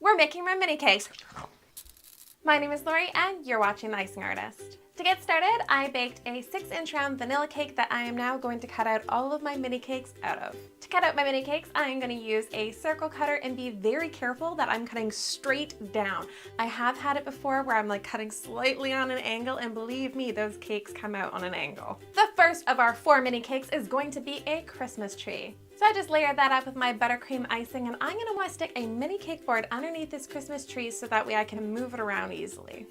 We're making my mini cakes. My name is Lori and you're watching The Icing Artist. To get started, I baked a 6-inch round vanilla cake that I am now going to cut out all of my mini cakes out of. To cut out my mini cakes, I am going to use a circle cutter and be very careful that I'm cutting straight down. I have had it before where I'm like cutting slightly on an angle, and believe me, those cakes come out on an angle. The first of our 4 mini cakes is going to be a Christmas tree. So I just layered that up with my buttercream icing, and I'm going to want to stick a mini cake board underneath this Christmas tree so that way I can move it around easily.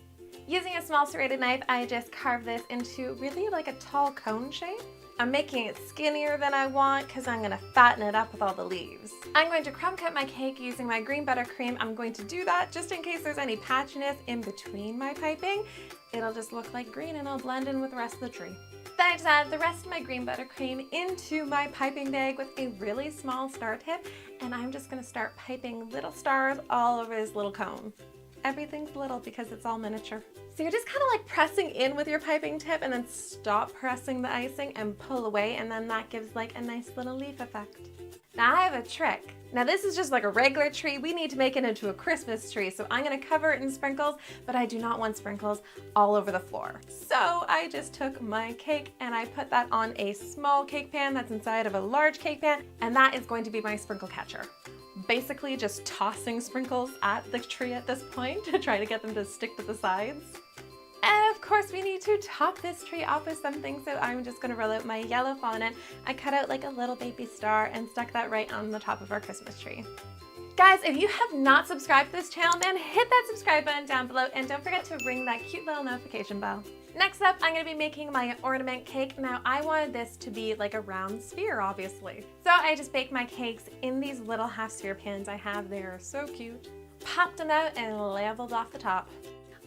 Using a small serrated knife, I just carved this into really like a tall cone shape. I'm making it skinnier than I want because I'm going to fatten it up with all the leaves. I'm going to crumb cut my cake using my green buttercream. I'm going to do that just in case there's any patchiness in between my piping. It'll just look like green and I'll blend in with the rest of the tree. Then I just add the rest of my green buttercream into my piping bag with a really small star tip, and I'm just going to start piping little stars all over this little cone. Everything's little because it's all miniature. So you're just kind of like pressing in with your piping tip and then stop pressing the icing and pull away, and then that gives like a nice little leaf effect. Now I have a trick. Now this is just like a regular tree. We need to make it into a Christmas tree, so I'm gonna cover it in sprinkles, but I do not want sprinkles all over the floor. So I just took my cake and I put that on a small cake pan that's inside of a large cake pan, and that is going to be my sprinkle catcher. Basically just tossing sprinkles at the tree at this point to try to get them to stick to the sides. And of course we need to top this tree off with something, so I'm just gonna roll out my yellow fondant. I cut out like a little baby star and stuck that right on the top of our Christmas tree. Guys, if you have not subscribed to this channel, then hit that subscribe button down below and don't forget to ring that cute little notification bell. Next up, I'm gonna be making my ornament cake. Now I wanted this to be like a round sphere, obviously. So I just baked my cakes in these little half sphere pans I have. They're so cute. Popped them out and leveled off the top.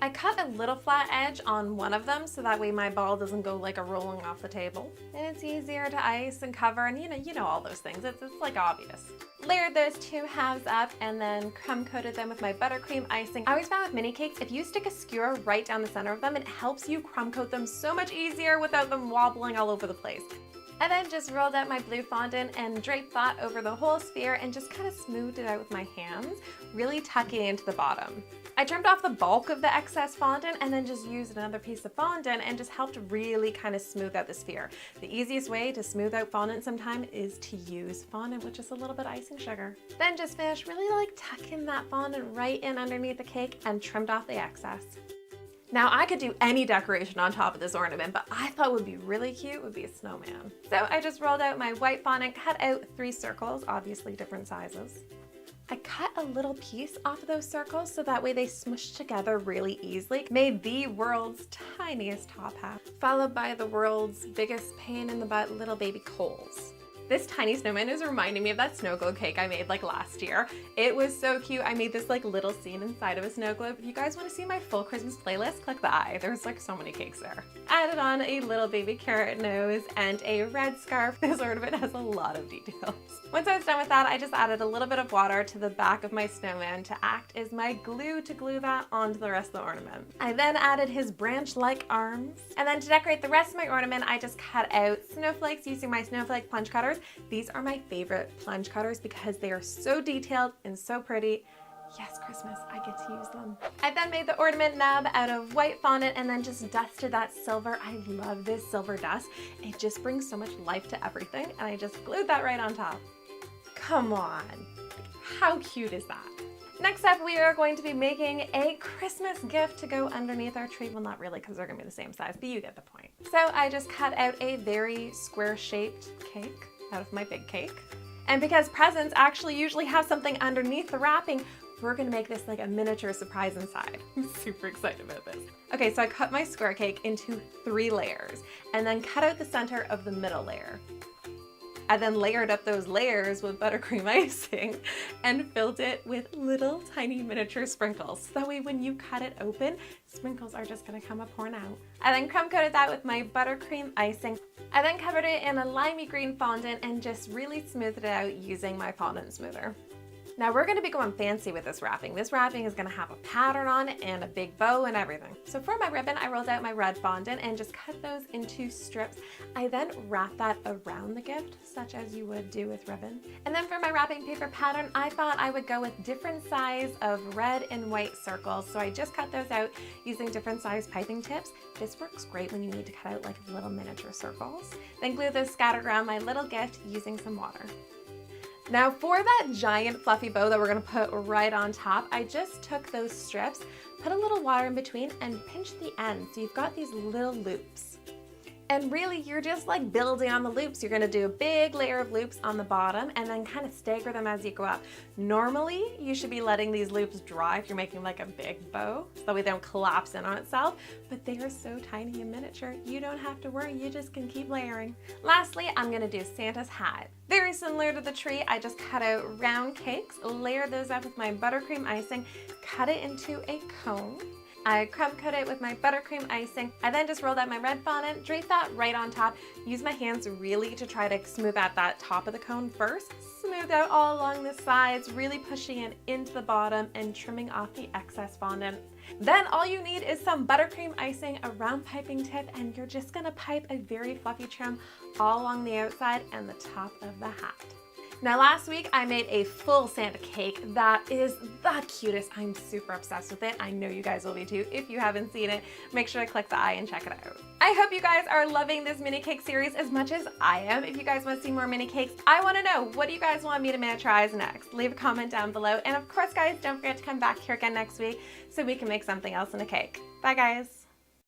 I cut a little flat edge on one of them so that way my ball doesn't go like a rolling off the table. And it's easier to ice and cover, and you know all those things. It's like obvious. Layered those 2 halves up and then crumb coated them with my buttercream icing. I always found with mini cakes, if you stick a skewer right down the center of them, it helps you crumb coat them so much easier without them wobbling all over the place. I then just rolled out my blue fondant and draped that over the whole sphere and just kind of smoothed it out with my hands, really tucking into the bottom. I trimmed off the bulk of the excess fondant and then just used another piece of fondant and just helped really kind of smooth out the sphere. The easiest way to smooth out fondant sometimes is to use fondant with just a little bit of icing sugar. Then just finished really like tucking that fondant right in underneath the cake and trimmed off the excess. Now I could do any decoration on top of this ornament, but I thought would be really cute would be a snowman. So I just rolled out my white fondant, cut out 3 circles, obviously different sizes. I cut a little piece off of those circles so that way they smushed together really easily. Made the world's tiniest top hat, followed by the world's biggest pain in the butt little baby coals. This tiny snowman is reminding me of that snow globe cake I made like last year. It was so cute. I made this like little scene inside of a snow globe. If you guys want to see my full Christmas playlist, click the eye. There's like so many cakes there. Added on a little baby carrot nose and a red scarf. This ornament has a lot of details. Once I was done with that, I just added a little bit of water to the back of my snowman to act as my glue to glue that onto the rest of the ornament. I then added his branch-like arms. And then to decorate the rest of my ornament, I just cut out snowflakes using my snowflake plunge cutters. These are my favorite plunge cutters because they are so detailed and so pretty. Yes, Christmas, I get to use them. I then made the ornament nub out of white fondant and then just dusted that silver. I love this silver dust. It just brings so much life to everything, and I just glued that right on top. Come on, how cute is that? Next up, we are going to be making a Christmas gift to go underneath our tree. Well, not really, because they're gonna be the same size, but you get the point. So I just cut out a very square-shaped cake out of my big cake. And because presents actually usually have something underneath the wrapping, we're gonna make this like a miniature surprise inside. I'm super excited about this. Okay, so I cut my square cake into 3 layers and then cut out the center of the middle layer. I then layered up those layers with buttercream icing and filled it with little tiny miniature sprinkles. So that way when you cut it open, sprinkles are just gonna come up pouring out. I then crumb coated that with my buttercream icing. I then covered it in a limey green fondant and just really smoothed it out using my fondant smoother. Now we're gonna be going fancy with this wrapping. This wrapping is gonna have a pattern on it and a big bow and everything. So for my ribbon, I rolled out my red fondant and just cut those into strips. I then wrap that around the gift, such as you would do with ribbon. And then for my wrapping paper pattern, I thought I would go with different size of red and white circles. So I just cut those out using different size piping tips. This works great when you need to cut out like little miniature circles. Then glue those scattered around my little gift using some water. Now for that giant fluffy bow that we're gonna put right on top, I just took those strips, put a little water in between, and pinched the end so you've got these little loops. And really, you're just like building on the loops. You're gonna do a big layer of loops on the bottom and then kind of stagger them as you go up. Normally, you should be letting these loops dry if you're making like a big bow, so that way they don't collapse in on itself, but they are so tiny and miniature, you don't have to worry, you just can keep layering. Lastly, I'm gonna do Santa's hat. Very similar to the tree, I just cut out round cakes, layer those up with my buttercream icing, cut it into a cone. I crumb coat it with my buttercream icing. I then just rolled out my red fondant, drape that right on top. Use my hands really to try to smooth out that top of the cone first. Smooth out all along the sides, really pushing it into the bottom and trimming off the excess fondant. Then all you need is some buttercream icing, a round piping tip, and you're just gonna pipe a very fluffy trim all along the outside and the top of the hat. Now last week I made a full Santa cake that is the cutest. I'm super obsessed with it. I know you guys will be too. If you haven't seen it, make sure to click the eye and check it out. I hope you guys are loving this mini cake series as much as I am. If you guys want to see more mini cakes, I want to know, what do you guys want me to miniaturize next? Leave a comment down below. And of course guys, don't forget to come back here again next week so we can make something else in a cake. Bye guys.